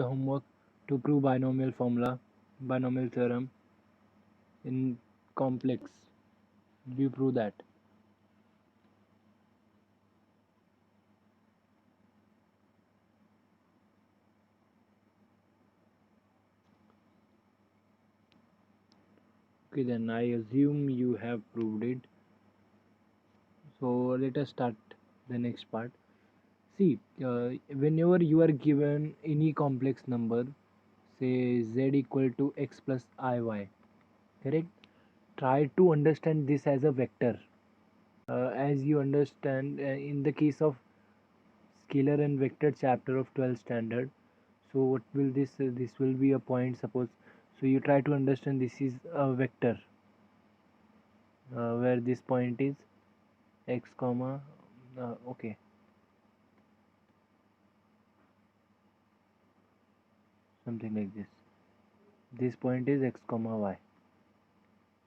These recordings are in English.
your homework to prove binomial formula, binomial theorem in complex. Do you prove that? Okay, then I assume you have proved it. So let us start the next part. See, whenever you are given any complex number, say z equal to x plus iy, correct? Try to understand this as a vector. As you understand in the case of scalar and vector chapter of 12th standard, so what will this will be a point, suppose. So you try to understand this is a vector where this point is x comma okay, something like this point is x comma y.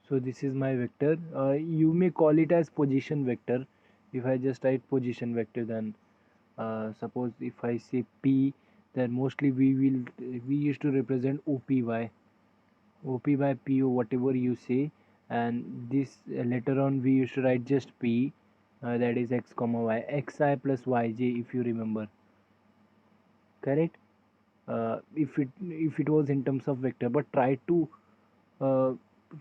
So this is my vector. You may call it as position vector. If I just write position vector, then suppose if I say p, then mostly we used to represent opy, op by po, whatever you say. And this later on we used to write just p, that is x comma y, xi plus yj, if you remember, correct? If it was in terms of vector, but try to uh,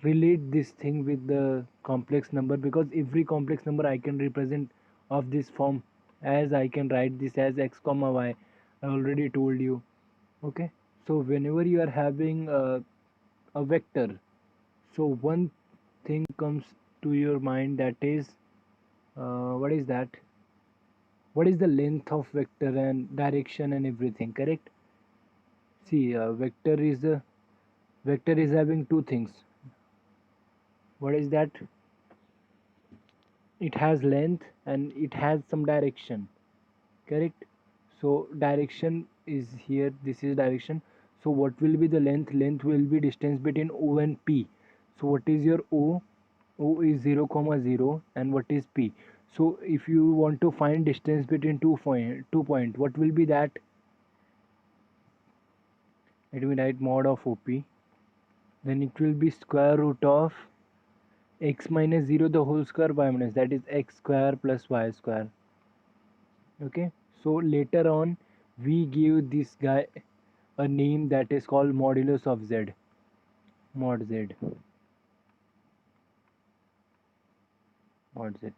relate this thing with the complex number, because every complex number I can represent of this form, as I can write this as x comma y. I already told you. Okay, so whenever you are having a vector, so one thing comes to your mind, that is what is that, what is the length of vector and direction and everything, correct? See, vector is having two things. What is that? It has length and it has some direction, correct? So direction is here, this is direction. So what will be the length? Length will be distance between o and p. So what is your o? O is 0 comma 0, and what is p? So if you want to find distance between two point, what will be that? Let me write mod of op, then it will be square root of x minus 0 the whole square, y minus, that is x square plus y square. Okay, so later on we give this guy a name that is called modulus of z, mod z, mod z.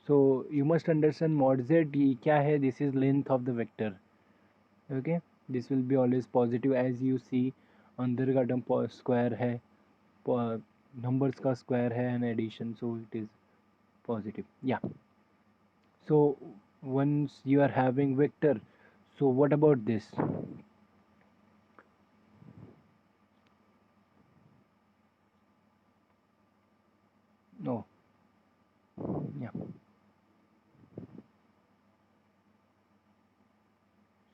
So you must understand mod z ये क्या है, this is length of the vector. Okay, this will be always positive, as you see अंदर का term square है, numbers का square है and addition, so it is positive. Yeah, so once you are having vector, so what about this? No. Yeah,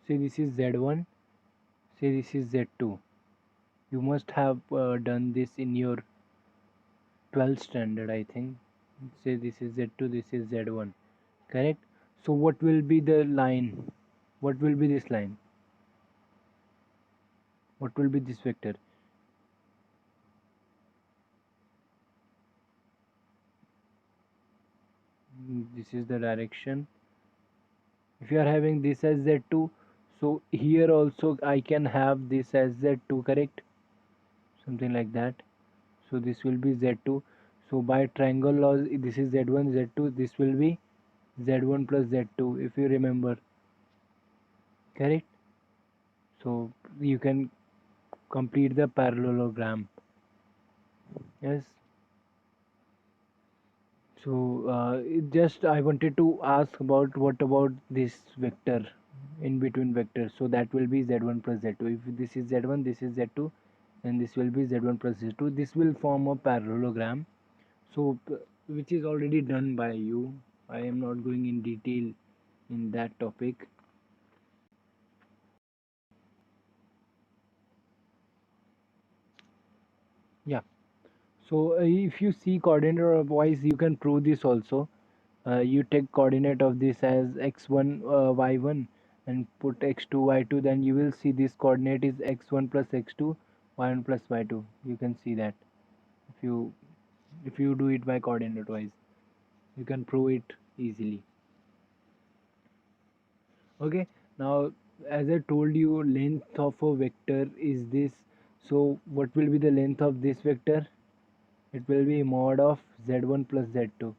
say this is z1, say this is z2. You must have done this in your 12th standard, I think. Say this is z2, this is z1, correct? So what will be the line? What will be this line? What will be this vector? This is the direction. If you are having this as z2, so here also I can have this as z2, correct? Something like that. So this will be z2. So by triangle laws, this is z1, z2, this will be z1 plus z2, if you remember, correct? So you can complete the parallelogram. Yes. So just I wanted to ask about, what about this vector in between vectors? So that will be z1 plus z2. If this is z1, this is z2, and this will be z1 plus z2. This will form a parallelogram. So which is already done by you. I am not going in detail in that topic. Yeah. So if you see coordinate wise, you can prove this also. You take coordinate of this as x1 y1, and put x2 y2, then you will see this coordinate is x1 plus x2, y1 plus y2. You can see that if you do it by coordinate wise, you can prove it easily. Okay, now as I told you, length of a vector is this. So what will be the length of this vector? It will be mod of z1 plus z2.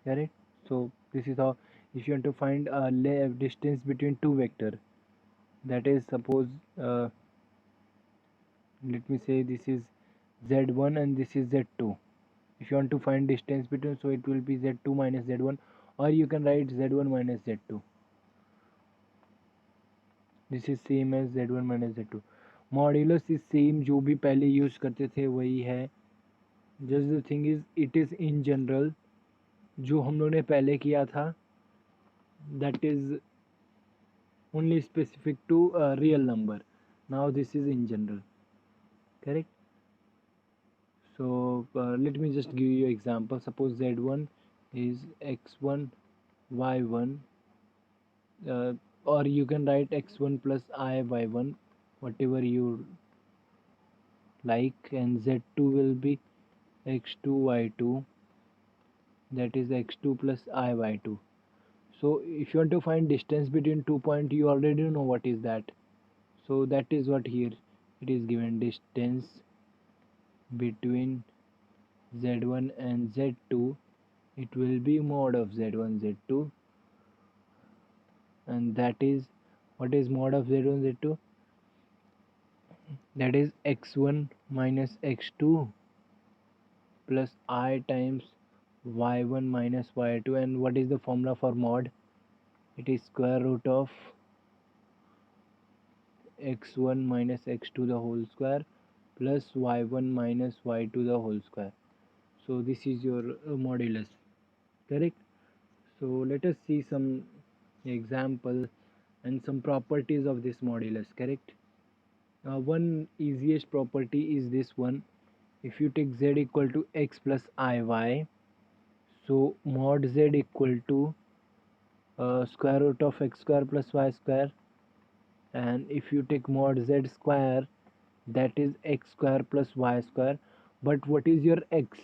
Correct? So this is how, if you want to find a distance between two vector, that is, suppose let me say this is z1 and this is z2. If you want to find distance between, so it will be z2 minus z1, or you can write z1 minus z2. This is same as z1 one minus z2. Modulus is same, जो भी पहले use करते थे वही है. Just the thing is it is in general, जो हम लोगों ने पहले किया था that is only specific to real number. Now this is in general. Correct? So let me just give you example. Suppose z1 is x1 y1, or you can write x1 plus I y1, whatever you like, and z2 will be x2 y2, that is x2 plus I y2. So if you want to find distance between 2 points, you already know what is that. So that is what here it is given, distance between z1 and z2. It will be mod of z1 z2, and that is, what is mod of z1 z2? That is x1 minus x2 plus I times y1 minus y2. And what is the formula for mod? It is square root of x1 minus x2 the whole square plus y1 minus y2 the whole square. So this is your modulus. Correct? So let us see some example and some properties of this modulus. Correct? One easiest property is this one. If you take z equal to x plus iy, so mod z equal to square root of x square plus y square, and if you take mod z square, that is x square plus y square. But what is your x?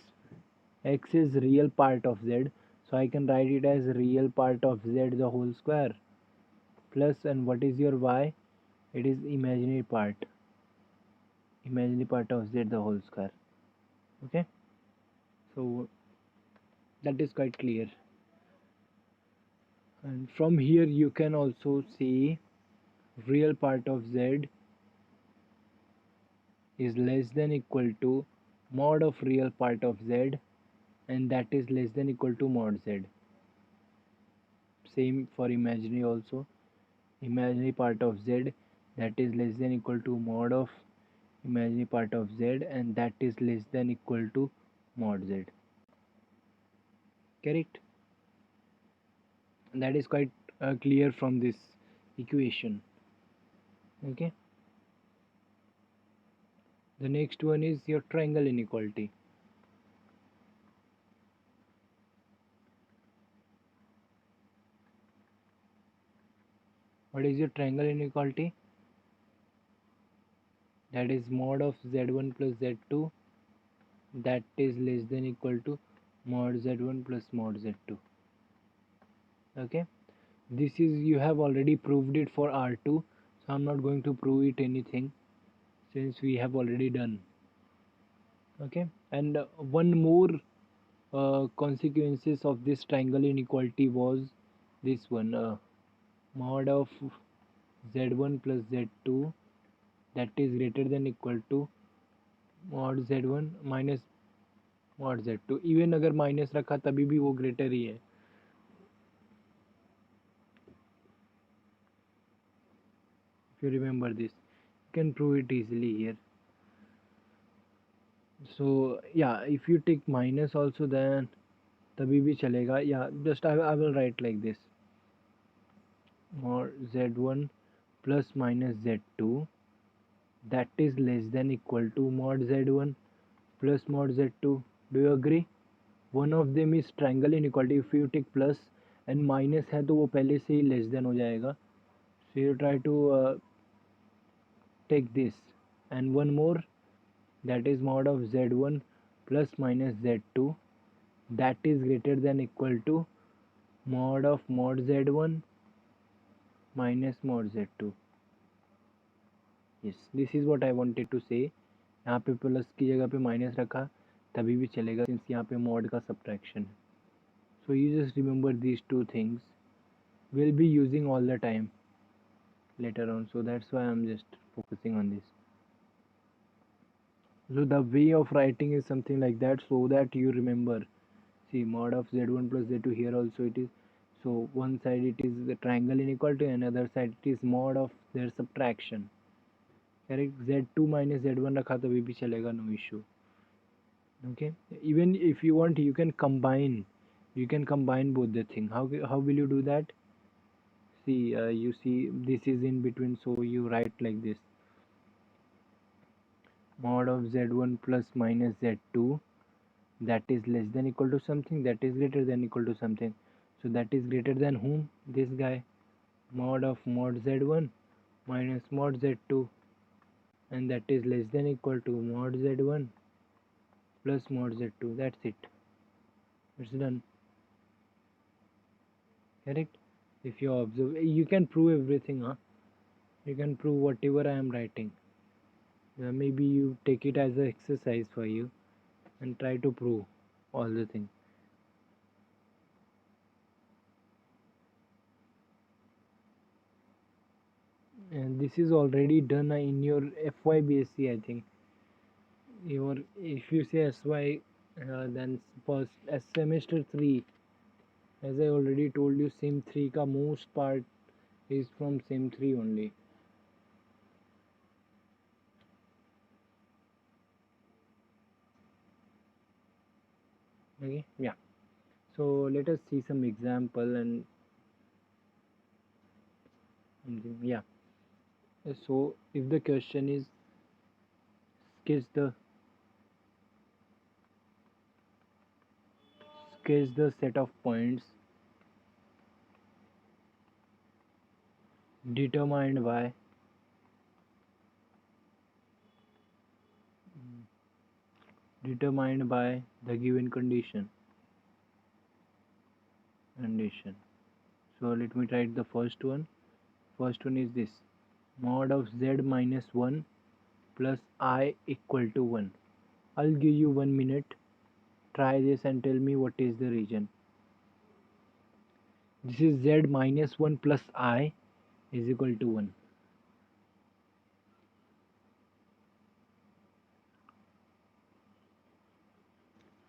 X is real part of z, so I can write it as real part of z the whole square plus, and what is your y? It is imaginary part of z the whole square. Okay, so that is quite clear. And from here you can also see real part of z is less than equal to mod of real part of z, and that is less than equal to mod z. Same for imaginary also. Imaginary part of z, that is less than equal to mod of imaginary part of z, and that is less than equal to mod z. Correct? That is quite clear from this equation. Okay, the next one is your triangle inequality. What is your triangle inequality? That is mod of z1 plus z2, that is less than equal to mod z1 plus mod z2. Okay, this is, you have already proved it for R2, so I'm not going to prove it anything since we have already done. Okay, and one more consequences of this triangle inequality was this one, mod of z1 plus z2, that is greater than equal to mod z1 minus mod z2. Even अगर minus रखा तभी भी वो greater ही है. If you remember this, you can prove it easily here. So yeah, if you take minus also, then तभी भी चलेगा. Yeah, just I will write like this, mod z1 plus minus z2, that is less than equal to mod z1 plus mod z2. Do you agree? One of them is triangle inequality. If you take plus and minus है तो वो पहले से ही less than हो जाएगा. So you try to take this, and one more, that is mod of z1 plus minus z2, that is greater than equal to mod of mod z1 minus mod z2. yes, this is what I wanted to say. यहाँ पे plus की जगह पे minus रखा तभी भी चलेगा, since यहाँ पे मॉड का सब्ट्रैक्शन है. So you just remember these two things. We'll be using all the time later on, so that's why I'm just focusing on this. So the way of writing is something like that, so that you remember. See, mod of z1 plus z2, here also it is. So one side it is the triangle inequality, and another side it is mod of their subtraction. Correct? Z2 minus z1 रखा तभी भी चलेगा, no issue. Okay. Even if you want, you can combine. You can combine both the thing. How will you do that? See, you see this is in between, so you write like this: mod of z1 plus minus z2, that is less than equal to something, that is greater than equal to something. So that is greater than whom? This guy. Mod of mod z1 minus mod z2, and that is less than equal to mod z1 plus mod z2. That's it. It's done. Correct? If you observe, you can prove everything, huh? You can prove whatever I am writing. Maybe you take it as an exercise for you and try to prove all the things. And this is already done in your FYBSc, I think. Your, if you say SY, then first as semester 3, as I already told you, SEM 3 ka most part is from SEM 3 only. Okay, yeah. So let us see some example and yeah. So if the question is sketch the set of points determined by the given condition. So let me write the first one. First one is this: mod of z minus 1 plus I equal to 1. I'll give you 1 minute. Try this and tell me what is the region. This is z minus 1 plus I is equal to 1.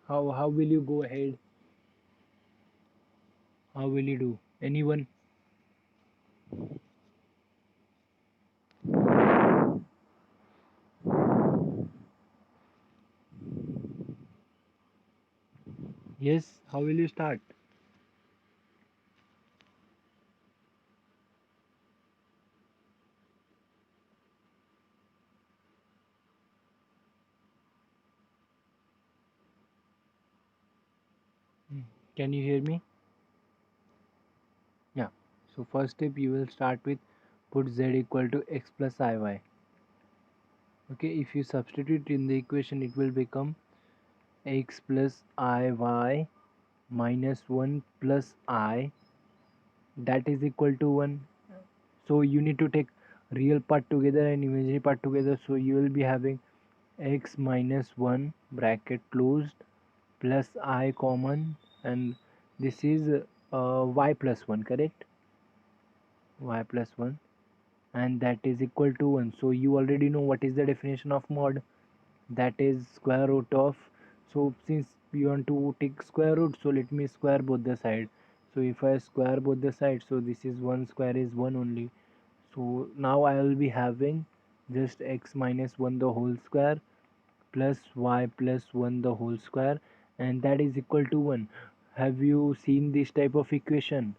How will you go ahead? How will you do? Anyone? Yes, how will you start? Can you hear me? Yeah. So first step, you will start with put z equal to x plus iy. Okay, if you substitute in the equation, it will become x plus iy minus 1 plus I, that is equal to 1. So you need to take real part together and imaginary part together, so you will be having x minus 1 bracket closed plus I common, and this is y plus 1, correct? Y plus 1, and that is equal to 1. So you already know what is the definition of mod, that is square root of. So since you want to take square root, so let me square both the sides. So if I square both the sides, so this is 1 square is 1 only. So now I will be having just x minus 1 the whole square plus y plus 1 the whole square, and that is equal to 1. Have you seen this type of equation?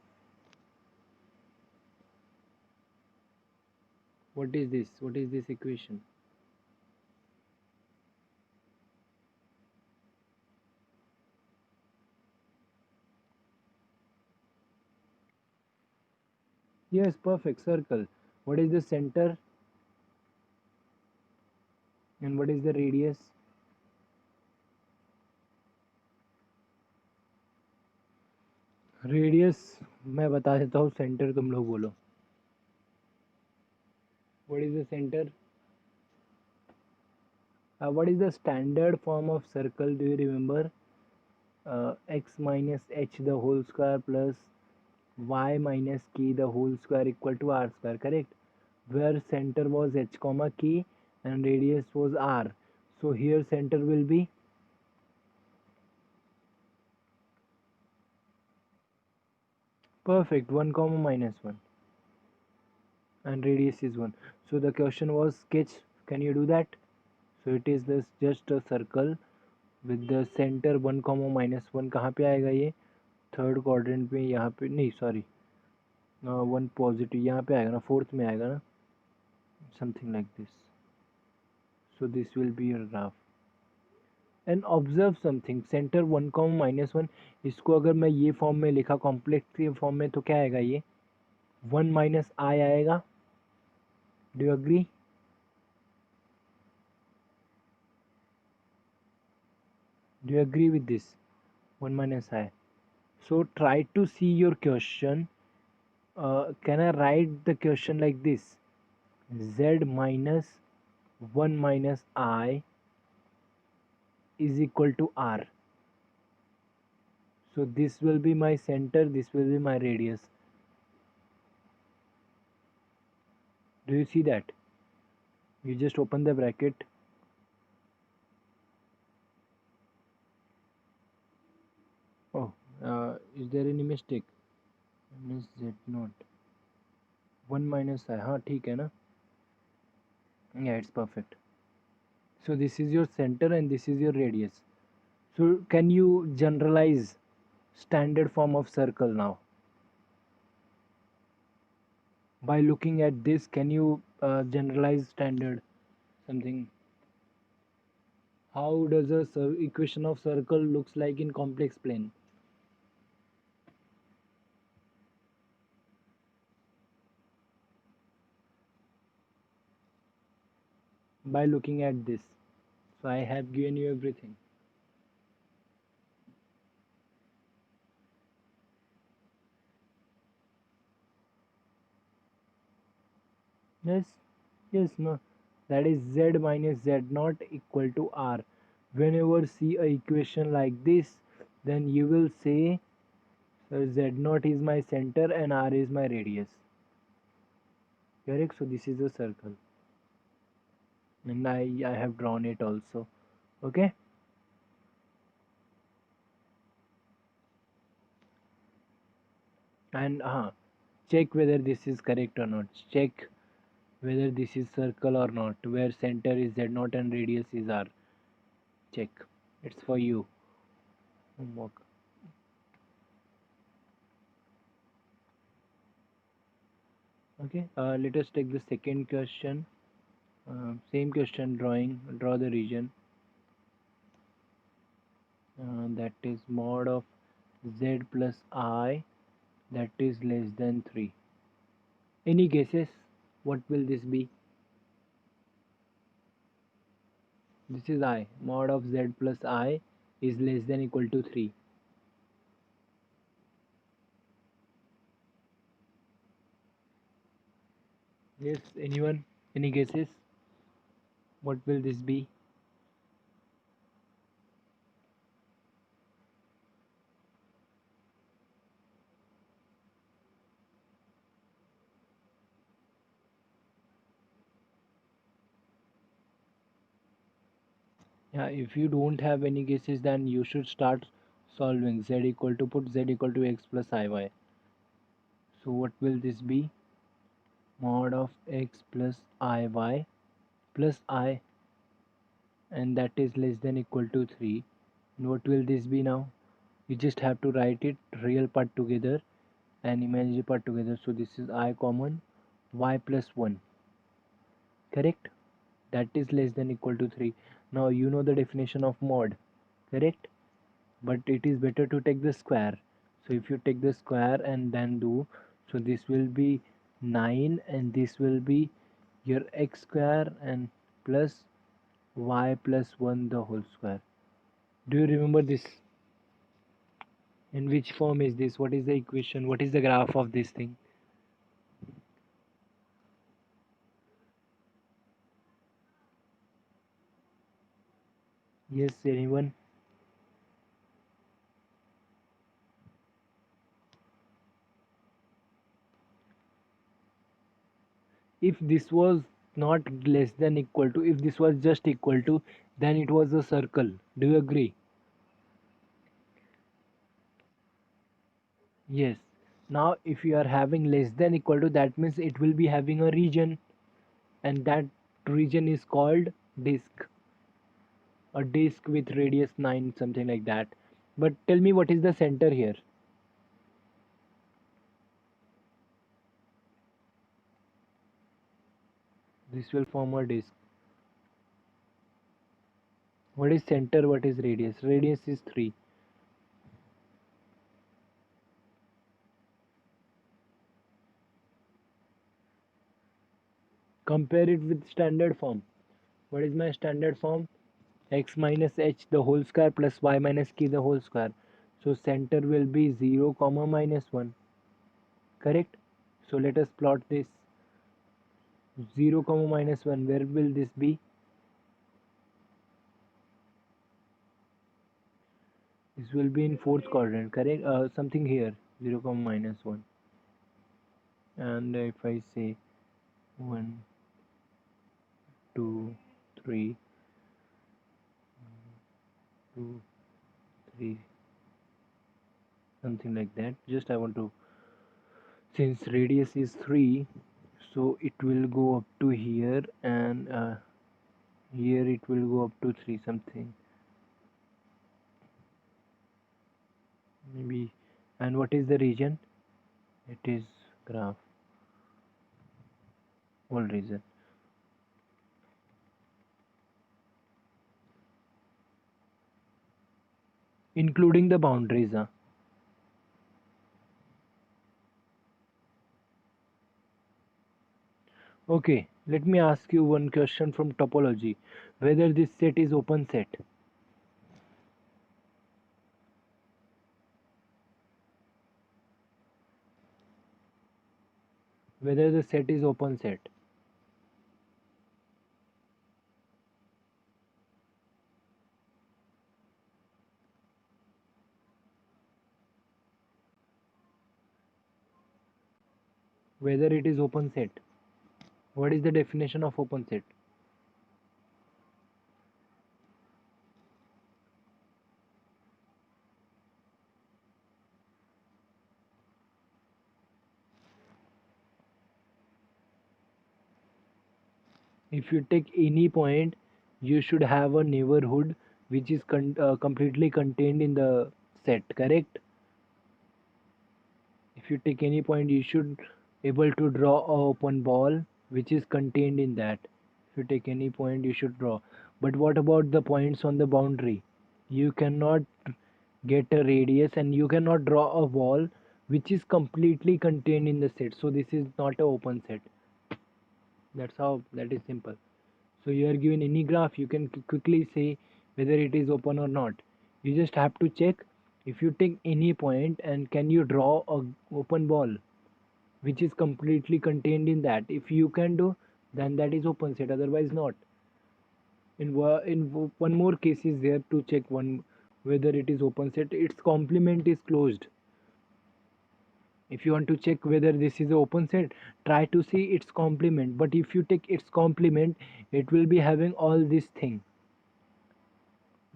What is this? What is this equation? Yes, perfect, circle. What is the center and what is the radius? Radius मैं बता देता हूँ, centre तुम लोग बोलो. What is the center? What is the standard form of circle? Do you remember? X minus h the whole square plus y minus k the whole square equal to r square, correct? Where center was h comma k and radius was r. So here center will be perfect 1 comma minus 1 and radius is 1. So the question was sketch. Can you do that? So it is this just a circle with the center 1 comma minus 1. कहाँ पे आएगा ये? Third quadrant में, यहाँ पे नहीं, sorry, 1 positive यहाँ पे आएगा ना, फोर्थ में आएगा ना, something like this. So this will be your graph. And observe something, centre 1 com minus 1, इसको अगर मैं ये फॉर्म में लिखा कॉम्प्लेक्स के फॉर्म में तो क्या आएगा? ये 1 माइनस आई आएगा. Do you agree? Do you agree with this? 1 minus I. So try to see your question. Can I write the question like this? Z minus 1 minus I is equal to R. So this will be my center, this will be my radius. Do you see that? You just open the bracket. Oh, is there any mistake? Miss Z not 1 minus I. हाँ ठीक है ना? Yeah, it's perfect. So this is your center and this is your radius. So can you generalize standard form of circle now? By looking at this, can you generalize standard something? How does a equation of circle looks like in complex plane? By looking at this. So I have given you everything. Yes, yes, no. That is z minus z not equal to r. Whenever see a equation like this, then you will say, so z naught is my center and r is my radius. Correct? So this is a circle. And I have drawn it also. Okay? And check whether this is correct or not. Check whether this is circle or not, where center is z naught and radius is r. Check. It's for you. Homework. Okay, let us take the second question. Same question, draw the region. That is mod of z plus I, that is less than 3. Any guesses? What will this be? This is I. Mod of z plus I is less than equal to 3. Yes, anyone? Any guesses? What will this be? Yeah, if you don't have any guesses, then you should start solving. Z equal to, put z equal to x plus iy. So what will this be? Mod of x plus iy plus I, and that is less than equal to 3. And what will this be now? You just have to write it real part together and imaginary part together. So this is I common, y plus 1. Correct? That is less than equal to 3. Now you know the definition of mod. Correct? But it is better to take the square. So if you take the square and then do, so this will be 9, and this will be your x square and plus y plus 1 the whole square. Do you remember this? In which form is this? What is the equation? What is the graph of this thing? Yes, anyone? If this was not less than equal to, if this was just equal to, then it was a circle. Do you agree? Yes. Now if you are having less than equal to, that means it will be having a region, and that region is called disk. A disk with radius 9, something like that. But tell me, what is the center here? This will form a disk. What is center? What is radius? Radius is 3. Compare it with standard form. What is my standard form? X minus h the whole square plus y minus k the whole square. So center will be 0 comma minus 1. Correct? So let us plot this. 0 comma minus 1, where will this be? This will be in fourth quadrant, correct? Something here, 0 comma minus 1. And if I say 1, 2, 3, 2, 3, something like that. Just I want to, since radius is 3, so it will go up to here, and here it will go up to 3 something. Maybe. And what is the region? It is graph, whole region. Including the boundaries. Okay, let me ask you one question from topology. Whether this set is open set. Whether the set is open set. Whether it is open set. What is the definition of open set? If you take any point, you should have a neighborhood which is completely contained in the set, correct? If you take any point, you should able to draw a open ball which is contained in that. If you take any point, you should draw. But what about the points on the boundary? You cannot get a radius, and you cannot draw a wall which is completely contained in the set. So this is not a open set. That's how, that is simple. So you are given any graph, you can quickly say whether it is open or not. You just have to check if you take any point and can you draw a open ball which is completely contained in that. If you can do, then that is open set, otherwise not. In one more case is there to check one whether it is open set. Its complement is closed. If you want to check whether this is a open set, try to see its complement. But if you take its complement, it will be having all this thing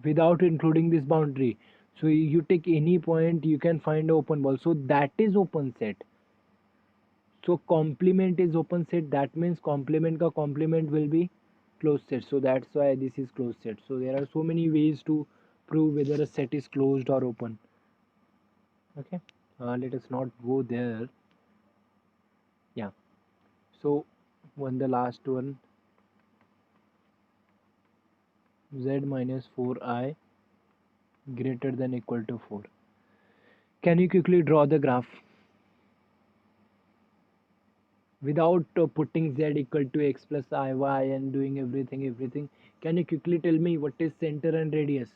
without including this boundary. So you take any point, you can find open ball, so that is open set. So complement is open set, that means complement ka complement will be closed set. So that's why this is closed set. So there are so many ways to prove whether a set is closed or open. Okay, let us not go there. Yeah, so one, the last one, z minus 4i greater than equal to 4. Can you quickly draw the graph? without putting z equal to x plus iy and doing everything. Can you quickly tell me what is center and radius?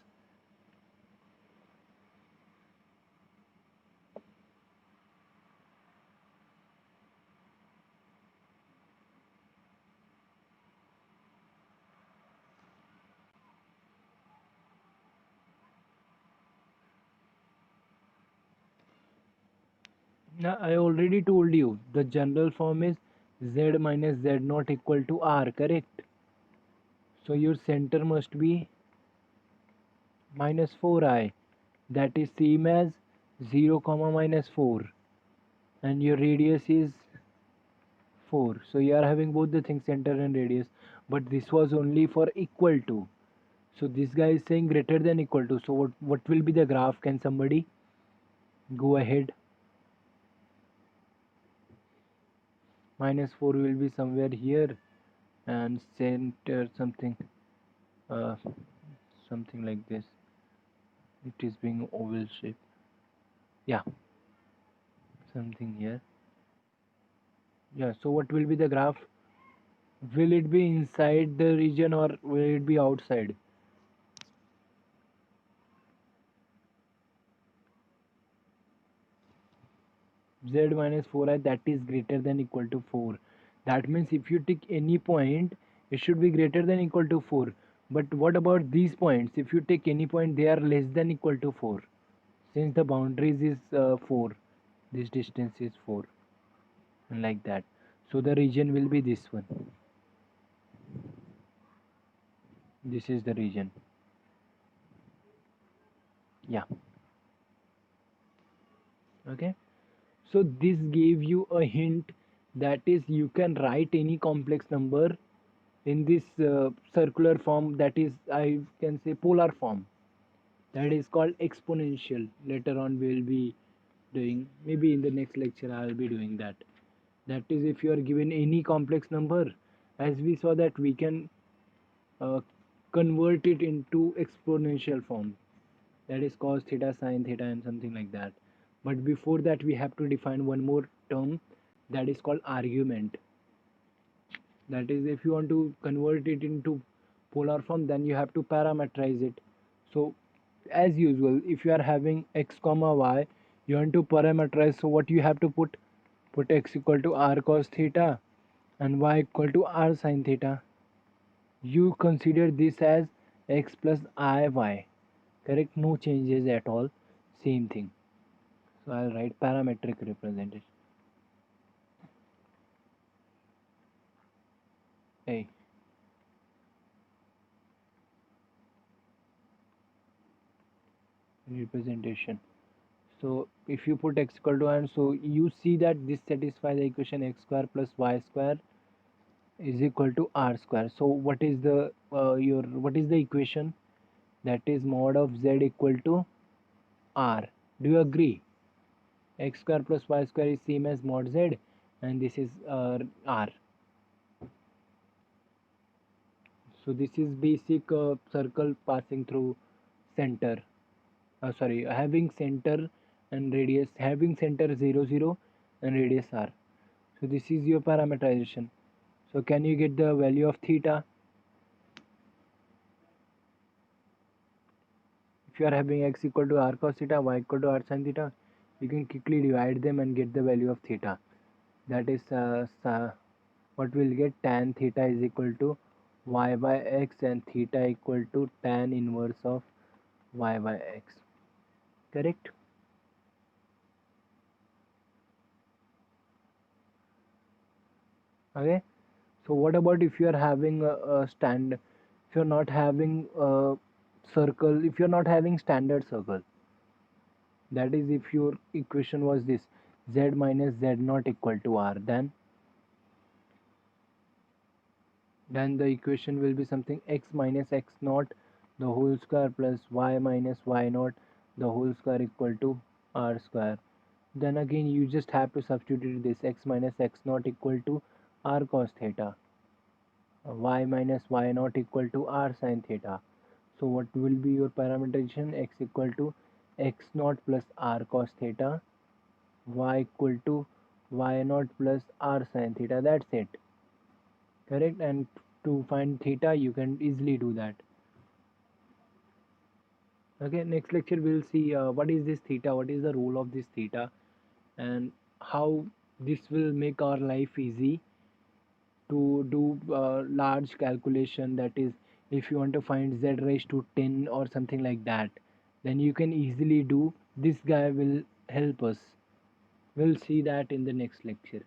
Now, I already told you the general form is z minus z not equal to r, correct? So your center must be minus 4i, that is same as 0 comma minus 4, and your radius is 4. So you are having both the things, center and radius, but this was only for equal to. So this guy is saying greater than equal to. So what will be the graph? Can somebody go ahead? Minus 4 will be somewhere here, and center something, uh, something like this. It is being oval shape. Yeah, something here. Yeah. So what will be the graph? Will it be inside the region or will it be outside? Z minus 4i, that is greater than equal to 4. That means if you take any point, it should be greater than equal to 4. But what about these points? If you take any point, they are less than equal to 4. Since the boundaries is 4, this distance is 4, and like that. So the region will be this one. This is the region. Yeah. Okay. So this gave you a hint, that is you can write any complex number in this circular form, that is I can say polar form, that is called exponential. Later on we'll be doing, maybe in the next lecture I'll be doing that. That is, if you are given any complex number, as we saw that we can uh, convert it into exponential form, that is cos theta sin theta and something like that. But before that we have to define one more term, that is called argument. That is, if you want to convert it into polar form, then you have to parameterize it. So as usual, if you are having x comma y, you want to parameterize. So what you have to put x equal to r cos theta and y equal to r sin theta. You consider this as x plus I y, correct? No changes at all, same thing. So I'll write parametric representation. A representation. So if you put x equal to, and so you see that this satisfies the equation x square plus y square is equal to r square. So what is the what is the equation? That is mod of z equal to r. Do you agree? X square plus y square is same as mod z, and this is r. So this is basic circle passing through center. Sorry, having center and radius, having center 0 0 and radius r. So this is your parameterization. So can you get the value of theta? If you are having x equal to r cos theta, y equal to r sin theta, you can quickly divide them and get the value of theta. That is what we'll get, tan theta is equal to y by x, and theta equal to tan inverse of y by x. Correct? Okay. So what about if you are having a stand, if you're not having a circle, if you're not having standard circle, that is if your equation was this, z minus z not equal to r, then the equation will be something x minus x naught the whole square plus y minus y naught the whole square equal to r square. Then again you just have to substitute this, x minus x naught equal to r cos theta, y minus y naught equal to r sin theta. So what will be your parameterization? X equal to x naught plus r cos theta, y equal to y naught plus r sine theta. That's it. Correct? And to find theta, you can easily do that. Okay, next lecture we'll see what is this theta, what is the role of this theta, and how this will make our life easy to do large calculation. That is, if you want to find z raised to 10 or something like that, then you can easily do. This guy will help us. We'll see that in the next lecture.